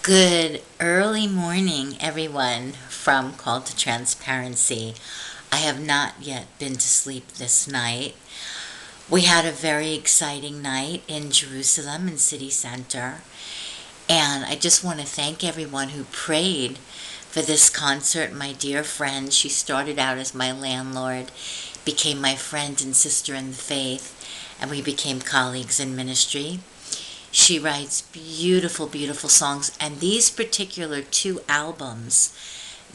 Good early morning, everyone, from Call to Transparency. I have not yet been to sleep this night. We had a very exciting night in Jerusalem, in City Center, and I just want to thank everyone who prayed for this concert. My dear friend, she started out as my landlord, became my friend and sister in the faith, and we became colleagues in ministry. She writes beautiful, beautiful songs, and these particular two albums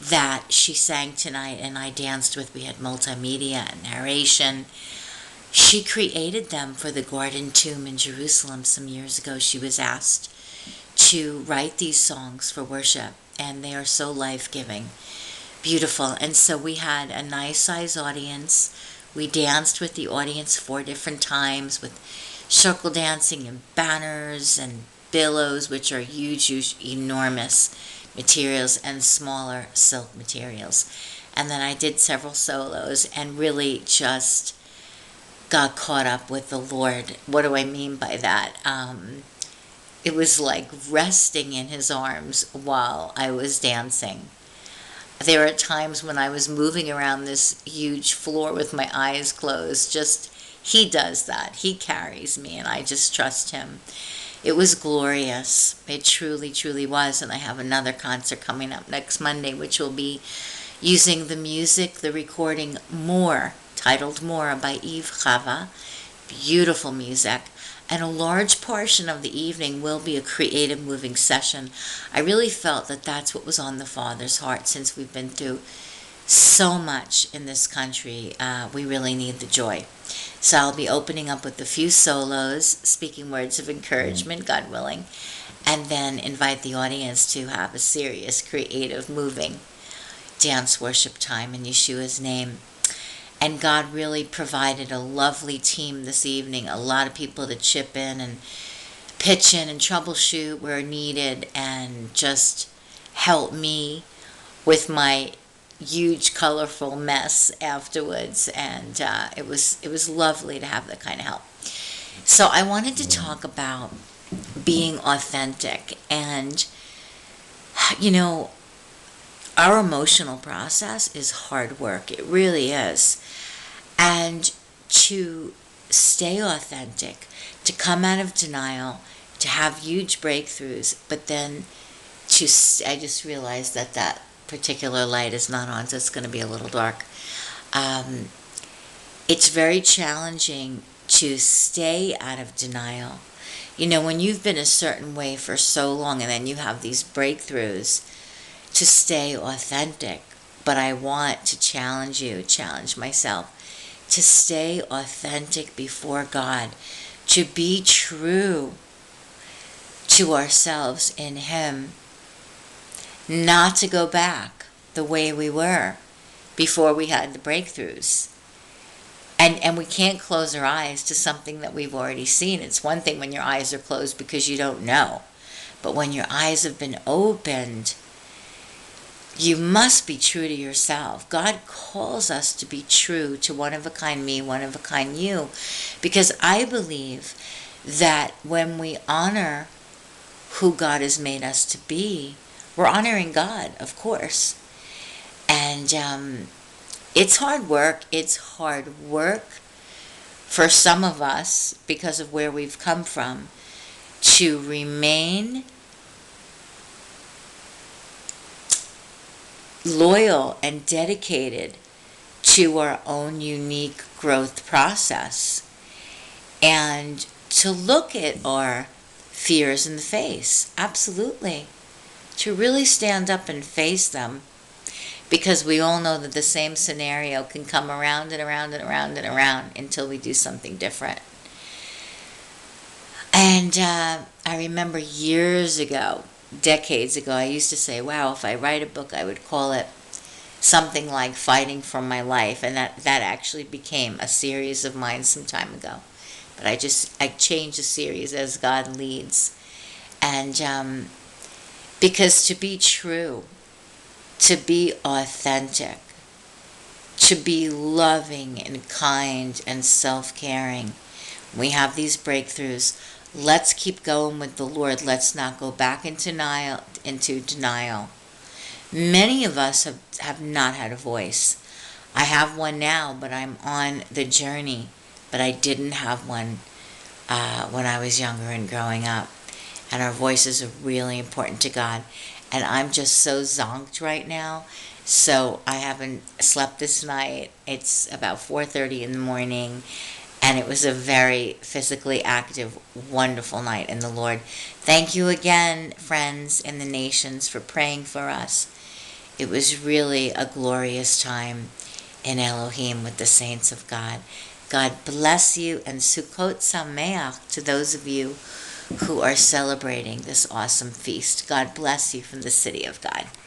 that she sang tonight and I danced with, we had multimedia and narration. She created them for the Garden Tomb in Jerusalem some years ago. She was asked to write these songs for worship, and they are so life-giving, beautiful. And so we had a nice size audience. We danced with the audience 4 different times with circle dancing and banners and billows, which are huge, enormous materials, and smaller silk materials. And then I did several solos and really just got caught up with the Lord. What do I mean by that? It was like resting in his arms while I was dancing. There are times when I was moving around this huge floor with my eyes closed. Just, he does that. He carries me, and I just trust him. It was glorious. It truly, truly was. And I have another concert coming up next Monday, which will be using the music, the recording More, titled More by Eve Chava. Beautiful music. And a large portion of the evening will be a creative moving session. I really felt that that's what was on the Father's heart, since we've been through so much in this country. We really need the joy. So I'll be opening up with a few solos, speaking words of encouragement, God willing, and then invite the audience to have a serious, creative, moving dance worship time in Yeshua's name. And God really provided a lovely team this evening, a lot of people to chip in and pitch in and troubleshoot where needed and just help me with my huge, colorful mess afterwards. And it was lovely to have that kind of help. So I wanted to talk about being authentic. And, you know, our emotional process is hard work. It really is. And to stay authentic, to come out of denial, to have huge breakthroughs, but then I just realized that that particular light is not on, so it's going to be a little dark. It's very challenging to stay out of denial. You know, when you've been a certain way for so long and then you have these breakthroughs, to stay authentic. But I want to challenge you, challenge myself, to stay authentic before God, to be true to ourselves in Him, not to go back the way we were before we had the breakthroughs. And we can't close our eyes to something that we've already seen. It's one thing when your eyes are closed because you don't know. But when your eyes have been opened, you must be true to yourself. God calls us to be true to one of a kind me, one of a kind you. Because I believe that when we honor who God has made us to be, we're honoring God, of course. And it's hard work. It's hard work for some of us, because of where we've come from, to remain loyal and dedicated to our own unique growth process, and to look at our fears in the face. Absolutely. To really stand up and face them, because we all know that the same scenario can come around and around and around and around until we do something different. And I remember years ago, decades ago, I used to say, wow, if I write a book, I would call it something like Fighting for My Life. And that actually became a series of mine some time ago. But I changed the series as God leads. And because to be true, to be authentic, to be loving and kind and self-caring, we have these breakthroughs. Let's keep going with the Lord. Let's not go back into denial. Many of us have not had a voice. I have one now, but I'm on the journey. But I didn't have one when I was younger and growing up. And our voices are really important to God. And I'm just so zonked right now. So I haven't slept this night. It's about 4:30 in the morning. And it was a very physically active, wonderful night in the Lord. Thank you again, friends in the nations, for praying for us. It was really a glorious time in Elohim with the saints of God. God bless you, and Sukkot Sameach to those of you who are celebrating this awesome feast. God bless you from the city of God.